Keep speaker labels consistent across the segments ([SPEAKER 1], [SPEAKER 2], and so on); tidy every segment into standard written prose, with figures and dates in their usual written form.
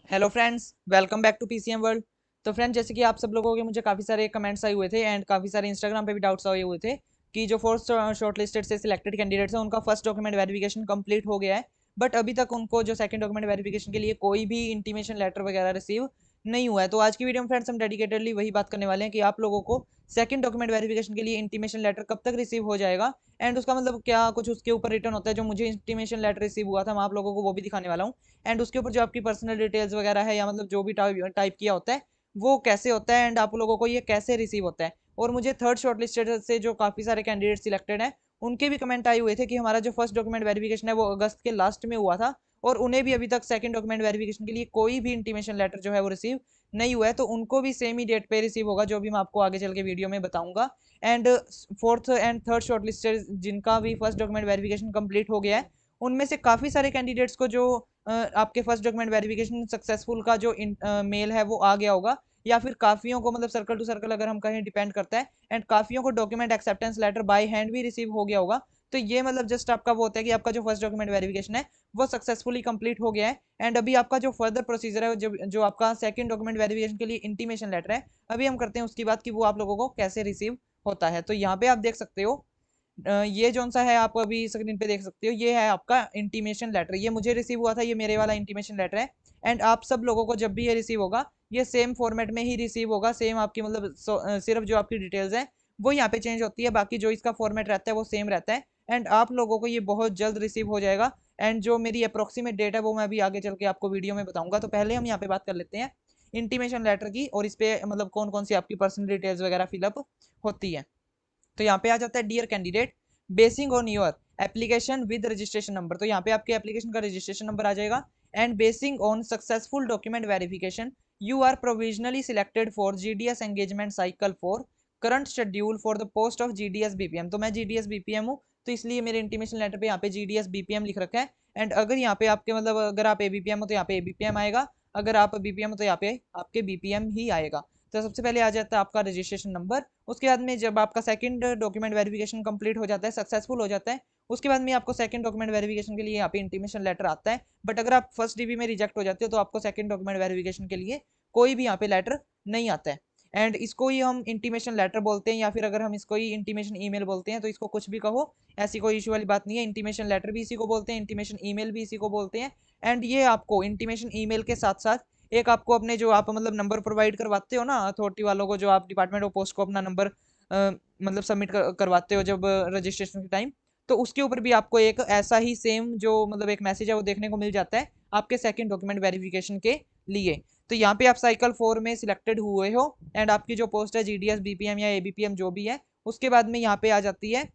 [SPEAKER 1] Hello friends, welcome back to PCM world. तो friends, जैसे कि आप सब लोगों के मुझे काफ़ी सारे कमेंट्स आए हुए थे एंड काफ़ी सारे इंस्टाग्राम पे भी डाउट्स आए हुए थे कि जो फोर्थ शॉर्ट लिस्टेड से सिलेक्टेड कैंडिडेट्स हैं उनका फर्स्ट डॉक्यूमेंट वेरिफिकेशन कंप्लीट हो गया है, बट अभी तक उनको जो सेकंड डॉक्यूमेंट वेरिफिकेशन के लिए कोई भी इंटीमेशन लेटर वगैरह रिसीव नहीं हुआ है। तो आज की वीडियो में फ्रेंड्स हम डेडिकेटेडली वही बात करने वाले हैं कि आप लोगों को सेकंड डॉक्यूमेंट वेरिफिकेशन के लिए इंटीमेशन लेटर कब तक रिसीव हो जाएगा एंड उसका मतलब क्या कुछ उसके ऊपर रिटर्न होता है। जो मुझे इंटीमेशन लेटर रिसीव हुआ था मैं आप लोगों को वो भी दिखाने वाला हूँ एंड उसके ऊपर जो आपकी पर्सनल डिटेल्स वगैरह है या मतलब जो भी टाइप किया होता है वो कैसे होता है एंड आप लोगों को ये कैसे रिसीव होता है। और मुझे थर्ड शॉर्ट लिस्टेड से जो काफ़ी सारे कैंडिडेट सिलेक्टेड हैं उनके भी कमेंट आए हुए थे कि हमारा जो फर्स्ट डॉक्यूमेंट वेरिफिकेशन है वो अगस्त के लास्ट में हुआ था और उन्हें भी अभी तक सेकंड डॉक्यूमेंट वेरिफिकेशन के लिए कोई भी इंटीमेशन लेटर जो है वो रिसीव नहीं हुआ है। तो उनको भी सेम ही डेट पे रिसीव होगा जो भी मैं आपको आगे चल के वीडियो में बताऊंगा। And fourth and third short listed जिनका भी फर्स्ट डॉक्यूमेंट वेरिफिकेशन कंप्लीट हो गया है उनमें से काफ़ी सारे कैंडिडेट्स को जो आपके फर्स्ट डॉक्यूमेंट वेरिफिकेशन सक्सेसफुल का जो मेल है वो आ गया होगा, या फिर काफियों को मतलब सर्कल टू सर्कल अगर हम कहें डिपेंड करता है एंड काफियों को document acceptance letter by hand भी रिसीव हो गया होगा। तो ये मतलब जस्ट आपका वो होता है कि आपका जो फर्स्ट डॉक्यूमेंट वेरिफिकेशन है वो सक्सेसफुली कंप्लीट हो गया है एंड अभी आपका जो फर्दर प्रोसीजर है जो आपका सेकंड डॉक्यूमेंट वेरिफिकेशन के लिए इंटीमेशन लेटर है अभी हम करते हैं उसकी बात कि वो आप लोगों को कैसे रिसीव होता है। तो यहाँ पे आप देख सकते हो ये जौन सा है आप अभी स्क्रीन पे देख सकते हो ये है आपका इंटीमेशन लेटर। ये मुझे रिसीव हुआ था, ये मेरे वाला इंटीमेशन लेटर है एंड आप सब लोगों को जब भी ये रिसीव होगा ये सेम फॉर्मेट में ही रिसीव होगा। सेम आपकी मतलब सिर्फ जो आपकी डिटेल्स हैं वो यहाँ पे चेंज होती है, बाकी जो इसका फॉर्मेट रहता है वो सेम रहता है एंड आप लोगों को ये बहुत जल्द रिसीव हो जाएगा। एंड जो मेरी अप्रोक्सीमेट डेट है वो मैं अभी आगे चल के आपको वीडियो में बताऊंगा। तो पहले हम यहाँ पे बात कर लेते हैं इंटीमेशन लेटर की और इस पे मतलब कौन कौन सी आपकी पर्सनल डिटेल्स वगैरह फिलअप होती है। तो यहाँ पे आ जाता है dear candidate, basing on your application with registration number. तो यहाँ पे आपके एप्लीकेशन का रजिस्ट्रेशन नंबर आ जाएगा and basing on successful document verification you are provisionally selected for GDS engagement cycle for current schedule for the post of GDS BPM. तो मैं GDS BPM हूँ तो इसलिए मेरे इंटीमेशन लेटर पे यहाँ पे जीडीएस बीपीएम लिख रखा है एंड अगर यहाँ पे आपके मतलब अगर आप एबीपीएम हो तो यहाँ पे एबीपीएम आएगा, अगर आप बीपीएम हो तो यहाँ पे आपके बीपीएम ही आएगा। तो सबसे पहले आ जाता है आपका रजिस्ट्रेशन नंबर। उसके बाद में जब आपका सेकंड डॉक्यूमेंट वेरिफिकेशन कंप्लीट हो जाता है, सक्सेसफुल हो जाता है, उसके बाद में आपको सेकंड डॉक्यूमेंट वेरिफिकेशन के लिए यहाँ पे इंटीमेशन लेटर आता है। बट अगर आप फर्स्ट डीबी में रिजेक्ट हो जाते हो तो आपको सेकंड डॉक्यूमेंट वेरिफिकेशन के लिए कोई भी यहाँ पे लेटर नहीं आता है एंड इसको ही हम इंटीमेशन लेटर बोलते हैं या फिर अगर हम इसको ही इंटीमेशन ईमेल बोलते हैं। तो इसको कुछ भी कहो, ऐसी कोई इशू वाली बात नहीं है। इंटीमेशन लेटर भी इसी को बोलते हैं, इंटीमेशन ईमेल भी इसी को बोलते हैं एंड ये आपको इंटीमेशन ईमेल के साथ साथ एक आपको अपने जो आप मतलब नंबर प्रोवाइड करवाते हो ना अथॉरिटी वालों को, जो आप डिपार्टमेंट ऑफ पोस्ट को अपना नंबर मतलब सबमिट करवाते हो जब रजिस्ट्रेशन के टाइम, तो उसके ऊपर भी आपको एक ऐसा ही सेम जो मतलब एक मैसेज है वो देखने को मिल जाता है आपके सेकंड डॉक्यूमेंट वेरिफिकेशन के लिए। तो यहाँ पे आप साइकिल 4 में सिलेक्टेड हुए हो एंड आपकी जो पोस्ट है जीडीएस बीपीएम या एबीपीएम जो भी है, उसके बाद में यहाँ पे आ जाती है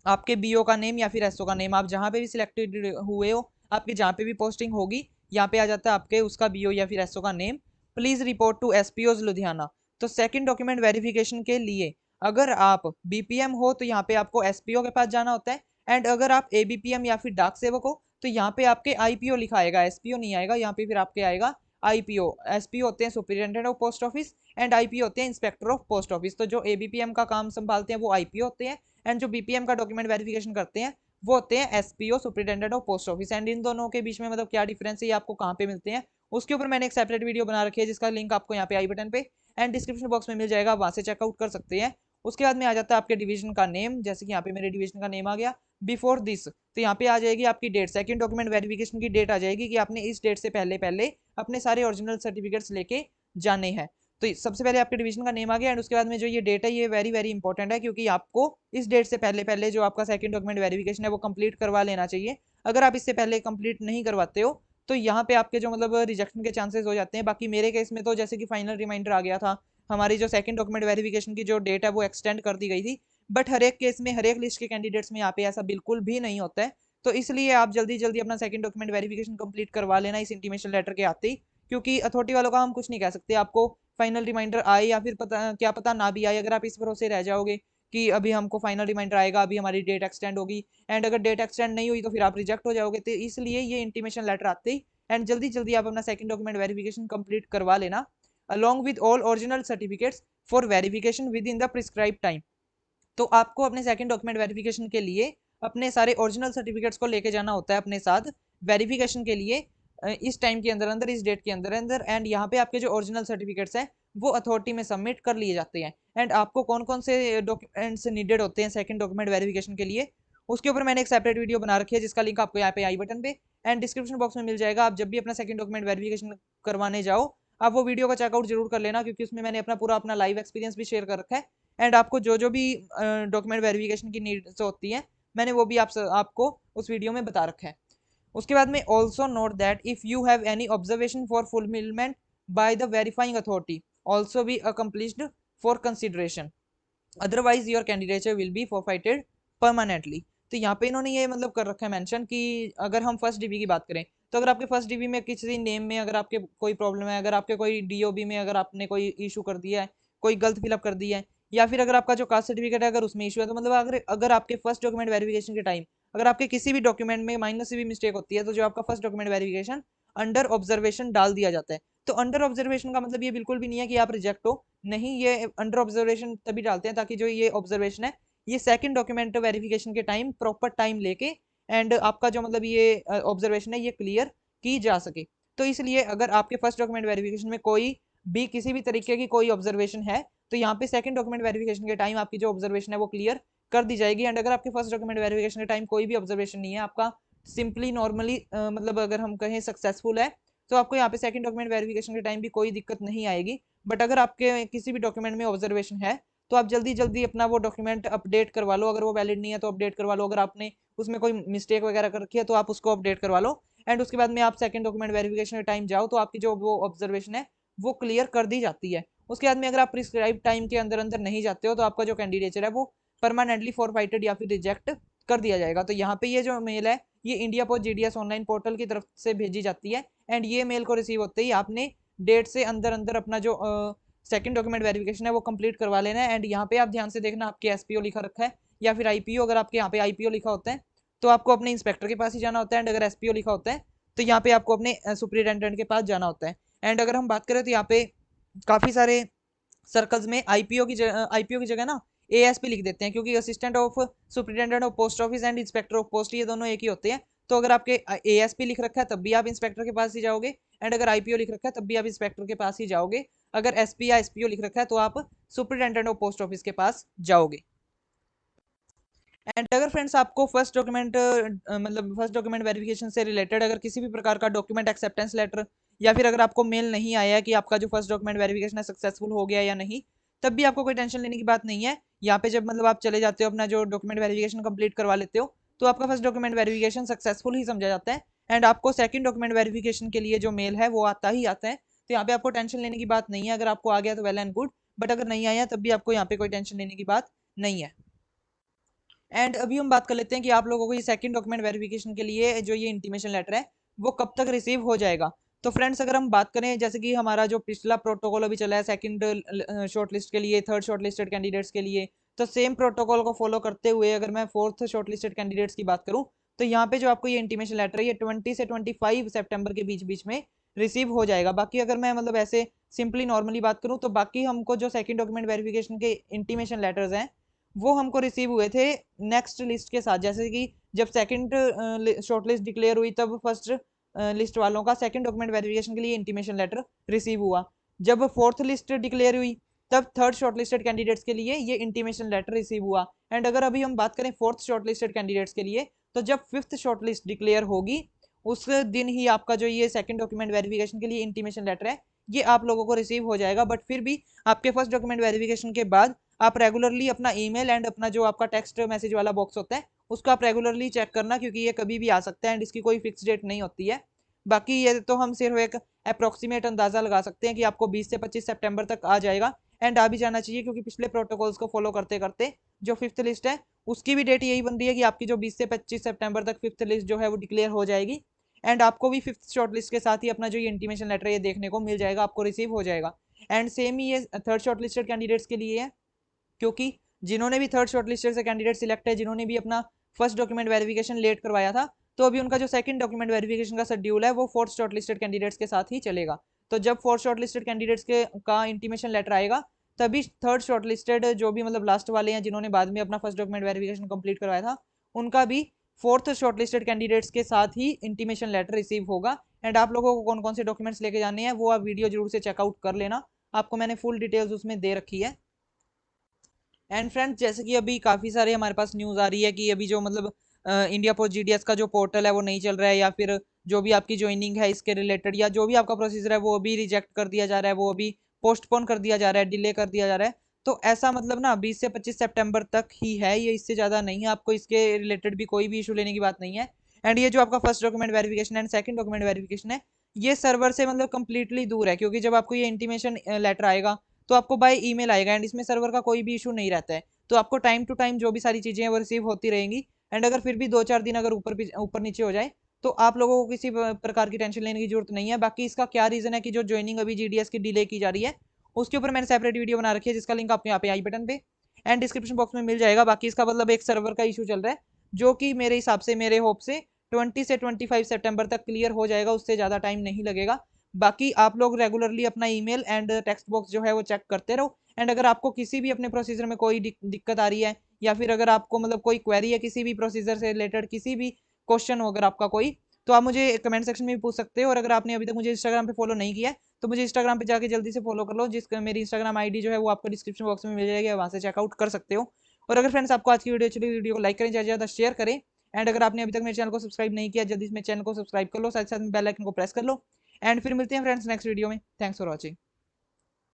[SPEAKER 1] आपके बीओ का नेम या फिर एसओ का नेम। आप जहाँ पे भी सिलेक्टेड हुए हो, आपकी जहाँ पे भी पोस्टिंग होगी, यहाँ पे आ जाता है आपके उसका बीओ या फिर एसओ का name. Please report to SPO Ludhiana. तो सेकंड डॉक्यूमेंट वेरिफिकेशन के लिए अगर आप बीपीएम हो तो यहाँ पे आपको एसपीओ के पास जाना होता है एंड अगर आप एबीपीएम या फिर डाक सेवक हो तो यहाँ पे आपके आईपीओ लिखा आएगा, एसपीओ नहीं आएगा यहाँ पे, फिर आपके आएगा आईपीओ। एसपीओ होते हैं superintendent of post office and IPO होते हैं इंस्पेक्टर ऑफ पोस्ट ऑफिस। तो जो एबीपीएम का काम संभालते हैं वो आईपीओ होते हैं एंड जो बीपीएम का डॉक्यूमेंट वेरिफिकेशन करते हैं वो होते हैं SPO superintendent of post office. And in दोनों के बीच में मतलब क्या डिफरेंस है, ये आपको कहाँ पे मिलते हैं, उसके ऊपर मैंने एक सेपरेट वीडियो बना रखी है जिसका लिंक आपको यहाँ पे आई बटन पे एंड डिस्क्रिप्शन बॉक्स में मिल जाएगा, वहां से चेकआउट कर सकते हैं। उसके बाद में आ जाता है आपके डिवीजन का नेम, जैसे कि यहाँ पे मेरे डिवीजन का नेम आ गया बिफोर दिस। तो यहाँ पे आ जाएगी आपकी डेट, सेकंड डॉक्यूमेंट वेरिफिकेशन की डेट आ जाएगी कि आपने इस डेट से पहले पहले अपने सारे ओरिजिनल सर्टिफिकेट्स लेके जाने हैं। तो सबसे पहले आपके डिवीजन का नेम आ गया एंड उसके बाद में जो ये डेट है ये वेरी वेरी इंपॉर्टेंट है क्योंकि आपको इस डेट से पहले पहले जो आपका सेकंड डॉक्यूमेंट वेरिफिकेशन है वो कंप्लीट करवा लेना चाहिए। अगर आप इससे पहले कंप्लीट नहीं करवाते हो तो यहाँ पे आपके जो मतलब रिजेक्शन के चांसेस हो जाते हैं। बाकी मेरे केस में तो जैसे कि फाइनल रिमाइंडर आ गया था, हमारी जो सेकंड डॉक्यूमेंट वेरिफिकेशन की जो डेट है वो एक्सटेंड कर दी गई थी, बट हर एक केस में हर एक लिस्ट के कैंडिडेट्स में यहाँ पे ऐसा बिल्कुल भी नहीं होता है। तो इसलिए आप जल्दी जल्दी अपना सेकंड डॉक्यूमेंट वेरिफिकेशन कंप्लीट करवा लेना इस इंटीमेशन लेटर के आते ही, क्योंकि अथॉरिटी वालों का हम कुछ नहीं कह सकते। आपको फाइनल रिमाइंडर आए या फिर पता क्या पता ना भी आए, अगर आप इस भरोसे रह जाओगे कि अभी हमको फाइनल रिमाइंडर आएगा, अभी हमारी डेट एक्सटेंड होगी एंड अगर डेट एक्सटेंड नहीं हुई तो फिर आप रिजेक्ट हो जाओगे। तो इसलिए ये इंटीमेशन लेटर आते ही एंड जल्दी जल्दी आप अपना सेकंड डॉक्यूमेंट वेरिफिकेशन कंप्लीट करवा लेना along with all original certificates for verification with in the prescribe time. तो आपको अपने सेकंड डॉक्यूमेंट वेरिफिकेशन के लिए अपने सारे ओरिजिनल सर्टिफिकेट्स को लेके जाना होता है अपने साथ वेरिफिकेशन के लिए इस टाइम के अंदर अंदर, इस डेट के अंदर अंदर, एंड यहाँ पे आपके जो ओरिजिनल सर्टिफिकेट्स हैं वो अथॉरिटी में सबमिट कर लिए जाते हैं। एंड आपको कौन कौन से डॉक्यूमेंट्स नीडेड होते हैं सेकंड डॉक्यूमेंट वेरिफिकेशन के लिए, उसके ऊपर मैंने एक सेपरेट वीडियो बना रखी है जिसका लिंक आपको यहाँ पे आई बटन पे एंड डिस्क्रिप्शन बॉक्स में मिल जाएगा। आप जब भी अपना सेकंड डॉक्यूमेंट वेरिफिकेशन करवाने जाओ, आप वो वीडियो का चेकआउट जरूर कर लेना, क्योंकि उसमें मैंने अपना लाइव एक्सपीरियंस भी शेयर कर रखा है। एंड आपको जो भी डॉक्यूमेंट वेरिफिकेशन की नीड्स होती है मैंने वो भी आपको उस वीडियो में बता रखा है। उसके बाद में also note that if you have any observation for fulfilment by the verifying authority also be accomplished for consideration, otherwise your candidature will be forfeited permanently. तो यहाँ पे इन्होंने ये मतलब कर रखा है मेंशन कि अगर हम फर्स्ट डीबी की बात करें तो अगर आपके फर्स्ट डीबी में किसी नेम में अगर आपके कोई प्रॉब्लम है, अगर आपके कोई डीओबी में अगर आपने कोई इशू कर दिया है, कोई गलत फिलअप कर दिया है, या फिर अगर आपका जो कास्ट सर्टिफिकेट है अगर उसमें इशू है, तो मतलब अगर आपके फर्स्ट डॉक्यूमेंट वेरिफिकेशन के टाइम अगर आपके किसी भी डॉक्यूमेंट में माइनर से भी मिस्टेक होती है, तो जो आपका first document verification under observation डाल दिया जाता है। तो अंडर ऑब्जर्वेशन का मतलब ये बिल्कुल भी नहीं है कि आप रिजेक्ट हो, नहीं, ये अंडर ऑब्जर्वेशन तभी डालते हैं ताकि जो ये ऑब्जर्वेशन है ये सेकंड डॉक्यूमेंट वेरिफिकेशन के टाइम प्रॉपर टाइम लेके एंड आपका जो मतलब ये ऑब्जर्वेशन है ये क्लियर की जा सके। तो इसलिए अगर आपके फर्स्ट डॉक्यूमेंट वेरिफिकेशन में कोई भी किसी भी तरीके की कोई ऑब्जर्वेशन है, तो यहाँ पे सेकंड डॉक्यूमेंट वेरिफिकेशन के टाइम आपकी जो ऑब्जर्वेशन है वो क्लियर कर दी जाएगी। एंड अगर आपके फर्स्ट डॉक्यूमेंट वेरिफिकेशन के टाइम कोई भी ऑब्जर्वेशन नहीं है, आपका सिंपली नॉर्मली मतलब अगर हम कहें सक्सेसफुल है, तो आपको यहाँ पे सेकंड डॉक्यूमेंट वेरिफिकेशन के टाइम भी कोई दिक्कत नहीं आएगी। बट अगर आपके किसी भी डॉक्यूमेंट में ऑब्जर्वेशन है तो आप जल्दी जल्दी अपना वो डॉक्यूमेंट अपडेट करवा लो, अगर वो वैलिड नहीं है तो अपडेट करवा लो, अगर आपने उसमें कोई मिस्टेक वगैरह कर रखी है तो आप उसको अपडेट करवा लो। एंड उसके बाद में आप सेकंड डॉक्यूमेंट वेरिफिकेशन के टाइम जाओ तो आपकी जो वो ऑब्जर्वेशन है वो क्लियर कर दी जाती है। उसके बाद में अगर आप प्रिस्क्राइब टाइम के अंदर अंदर नहीं जाते हो तो आपका जो कैंडिडेचर है वो परमानेंटली फॉरफाइटेड या फिर रिजेक्ट कर दिया जाएगा। तो यहाँ पे ये जो मेल है ये India post GDS online portal की तरफ से भेजी जाती है। एंड ये मेल को रिसीव होते ही आपने डेट से अंदर अंदर अपना जो सेकंड डॉक्यूमेंट वेरिफिकेशन है वो कंप्लीट करवा लेना है। एंड यहाँ पे आप ध्यान से देखना आपके एसपीओ लिखा रखा है या फिर आईपीओ, अगर आपके यहाँ पे आईपीओ लिखा होता है तो आपको अपने इंस्पेक्टर के पास ही जाना होता है। एंड अगर एसपीओ लिखा होता है तो यहाँ पे आपको अपने सुपरिटेंडेंट के पास जाना होता है। एंड अगर हम बात करें तो यहाँ पे काफ़ी सारे सर्कल्स में आईपीओ की जगह ना एएसपी लिख देते हैं, क्योंकि assistant of superintendent of post office and inspector of post ये दोनों एक ही होते हैं। तो अगर आपके एएसपी लिख रखा है तब भी आप इंस्पेक्टर के पास ही जाओगे, एंड अगर आईपीओ लिख रखा है तब भी आप इंस्पेक्टर के पास ही जाओगे। अगर एसपी या एसपीओ लिख रखा है तो आप सुपरिटेंडेंट ऑफ पोस्ट ऑफिस के पास जाओगे। एंड अगर फ्रेंड्स आपको फर्स्ट डॉक्यूमेंट मतलब फर्स्ट डॉक्यूमेंट वेरिफिकेशन से रिलेटेड अगर किसी भी प्रकार का डॉक्यूमेंट एक्सेप्टेंस लेटर या फिर अगर आपको मेल नहीं आया है कि आपका जो फर्स्ट डॉक्यूमेंट वेरिफिकेशन है सक्सेसफुल हो गया या नहीं, तब भी आपको कोई टेंशन लेने की बात नहीं है। यहाँ पे जब मतलब आप चले जाते हो अपना जो डॉक्यूमेंट वेरिफिकेशन कंप्लीट करवा लेते हो तो आपका फर्स्ट डॉक्यूमेंट वेरिफिकेशन सक्सेसफुल ही समझा जाता है। एंड आपको सेकंड डॉक्यूमेंट वेरिफिकेशन के लिए जो मेल है वो आता ही आता है। तो यहाँ पे आपको टेंशन लेने की बात नहीं है, अगर आपको आ गया तो वेल एंड गुड, बट अगर नहीं आया तब भी आपको यहाँ पे कोई टेंशन लेने की बात नहीं है। एंड अभी हम बात कर लेते हैं कि आप लोगों को ये सेकंड डॉक्यूमेंट वेरिफिकेशन के लिए जो ये इंटीमेशन लेटर है वो कब तक रिसीव हो जाएगा। तो फ्रेंड्स अगर हम बात करें जैसे कि हमारा जो पिछला प्रोटोकॉल अभी चला है सेकंड शॉर्टलिस्ट के लिए, थर्ड शॉर्टलिस्टेड कैंडिडेट्स के लिए, तो सेम प्रोटोकॉल को फॉलो करते हुए अगर मैं फोर्थ शॉर्टलिस्टेड कैंडिडेट्स की बात करूं तो यहाँ पे जो आपको ये इंटीमेशन लेटर है ये 20 से 25 सितंबर के बीच बीच में रिसीव हो जाएगा। बाकी अगर मैं मतलब ऐसे सिंपली नॉर्मली बात करूँ तो बाकी हमको जो सेकंड डॉक्यूमेंट वेरिफिकेशन के इंटीमेशन लेटर्स हैं वो हमको रिसीव हुए थे नेक्स्ट लिस्ट के साथ। जैसे कि जब सेकंड शॉर्टलिस्ट डिक्लेयर हुई तब फर्स्ट लिस्ट वालों का सेकंड डॉक्यूमेंट वेरिफिकेशन के लिए इंटीमेशन लेटर रिसीव हुआ। जब फोर्थ लिस्ट डिक्लेयर हुई तब थर्ड शॉर्टलिस्टेड कैंडिडेट्स के लिए ये इंटीमेशन लेटर रिसीव हुआ। एंड अगर अभी हम बात करें फोर्थ शॉर्टलिस्टेड कैंडिडेट्स के लिए तो जब फिफ्थ शॉर्टलिस्ट डिक्लेयर होगी उस दिन ही आपका जो ये सेकंड डॉक्यूमेंट वेरिफिकेशन के लिए इंटीमेशन लेटर है ये आप लोगों को रिसीव हो जाएगा। बट फिर भी आपके फर्स्ट डॉक्यूमेंट वेरिफिकेशन के बाद आप रेगुलरली अपना ईमेल एंड अपना जो आपका टेक्स्ट मैसेज वाला बॉक्स होता है उसको आप रेगुलरली चेक करना, क्योंकि ये कभी भी आ सकता है एंड इसकी कोई फिक्स डेट नहीं होती है। बाकी ये तो हम सिर्फ एक अप्रोक्सीमेट अंदाजा लगा सकते हैं कि आपको 20 से 25 सितंबर तक आ जाएगा। एंड आ भी जाना चाहिए, क्योंकि पिछले प्रोटोकॉल्स को फॉलो करते करते जो फिफ्थ लिस्ट है उसकी भी डेट यही बन रही है कि आपकी जो 20 से 25 सितंबर तक फिफ्थ लिस्ट जो है वो डिक्लेयर हो जाएगी। एंड आपको भी फिफ्थ शॉर्ट लिस्ट के साथ ही अपना जो ये इंटीमेशन लेटर ये देखने को मिल जाएगा, आपको रिसीव हो जाएगा। एंड सेम ही ये थर्ड शॉर्ट लिस्टेड कैंडिडेट्स के लिए है, क्योंकि जिन्होंने भी थर्ड शॉर्टलिस्टेड से कैंडिडेट सिलेक्ट है, जिन्होंने भी अपना फर्स्ट डॉक्यूमेंट वेरिफिकेशन लेट करवाया था, तो अभी उनका जो सेकंड डॉक्यूमेंट वेरिफिकेशन का शेड्यूल है वो फोर्थ शॉर्टलिस्टेड कैंडिडेट्स के साथ ही चलेगा। तो जब फोर्थ शॉर्टलिस्टेड कैंडिडेट्स के का इंटीमेशन लेटर आएगा तभी थर्ड शॉर्टलिस्टेड जो भी मतलब लास्ट वाले हैं जिन्होंने बाद में अपना फर्स्ट डॉक्यूमेंट वेरिफिकेशन कंप्लीट करवाया था उनका भी फोर्थ शॉर्टलिस्टेड कैंडिडेट्स के साथ ही इंटीमेशन लेटर रिसीव होगा। एंड आप लोगों को कौन कौन से डॉक्यूमेंट्स लेके जाने हैं वो आप वीडियो जरूर से चेकआउट कर लेना, आपको मैंने फुल डिटेल्स उसमें दे रखी है। एंड फ्रेंड्स जैसे कि अभी काफ़ी सारे हमारे पास न्यूज़ आ रही है कि अभी जो मतलब इंडिया पोस्ट जीडीएस का जो पोर्टल है वो नहीं चल रहा है, या फिर जो भी आपकी ज्वाइनिंग है इसके रिलेटेड या जो भी आपका प्रोसीजर है वो अभी रिजेक्ट कर दिया जा रहा है, वो अभी पोस्टपोन कर दिया जा रहा है, डिले कर दिया जा रहा है। तो ऐसा मतलब ना 20 से 25 सितंबर तक ही है ये, इससे ज़्यादा नहीं है। आपको इसके रिलेटेड भी कोई भी इशू लेने की बात नहीं है। एंड ये जो आपका first document verification and second document verification है, ये सर्वर से मतलब कंप्लीटली दूर है, क्योंकि जब आपको ये इंटीमेशन लेटर आएगा तो आपको बाय ईमेल आएगा एंड इसमें सर्वर का कोई भी इशू नहीं रहता है। तो आपको टाइम टू टाइम जो भी सारी चीज़ें हैं वो रिसीव होती रहेंगी। एंड अगर फिर भी 2-4 दिन अगर ऊपर नीचे हो जाए तो आप लोगों को किसी प्रकार की टेंशन लेने की जरूरत नहीं है। बाकी इसका क्या रीज़न है कि जो ज्वाइनिंग अभी जीडीएस की डिले की जा रही है, उसके ऊपर मैंने सेपरेट वीडियो बना रखी है जिसका लिंक आपको यहाँ पे आई बटन पे एंड डिस्क्रिप्शन बॉक्स में मिल जाएगा। बाकी इसका मतलब एक सर्वर का इशू चल रहा है जो कि मेरे हिसाब से, मेरे होप से 20 से 25 सितंबर तक क्लियर हो जाएगा, उससे ज़्यादा टाइम नहीं लगेगा। बाकी आप लोग रेगुलरली अपना ईमेल एंड टेक्स्ट बॉक्स जो है वो चेक करते रहो। एंड अगर आपको किसी भी अपने प्रोसीजर में कोई दिक्कत आ रही है, या फिर अगर आपको मतलब कोई क्वेरी है किसी भी प्रोसीजर से रिलेटेड, किसी भी क्वेश्चन हो अगर आपका कोई, तो आप मुझे कमेंट सेक्शन में भी पूछ सकते हो। और अगर आपने अभी तक मुझे इंस्टाग्राम पे फॉलो नहीं किया है तो मुझे इंस्टाग्राम पे जाके जल्दी से फॉलो कर लो, जिसका मेरी इंस्टाग्राम आईडी जो है वो आपको डिस्क्रिप्शन बॉक्स में मिल जाएगी, वहाँ से चेकआउट कर सकते हो। और अगर फ्रेंड्स आपको आज की वीडियो अच्छी लगी, वीडियो को लाइक करें, ज़्यादा से ज़्यादा शेयर करें। एंड अगर आपने अभी तक मेरे चैनल को सब्सक्राइब नहीं किया, जल्दी से मेरे चैनल को सब्सक्राइब कर लो, साथ साथ में बेल आइकन को प्रेस कर लो। एंड फिर मिलते हैं फ्रेंड्स नेक्स्ट वीडियो में। Thanks for watching.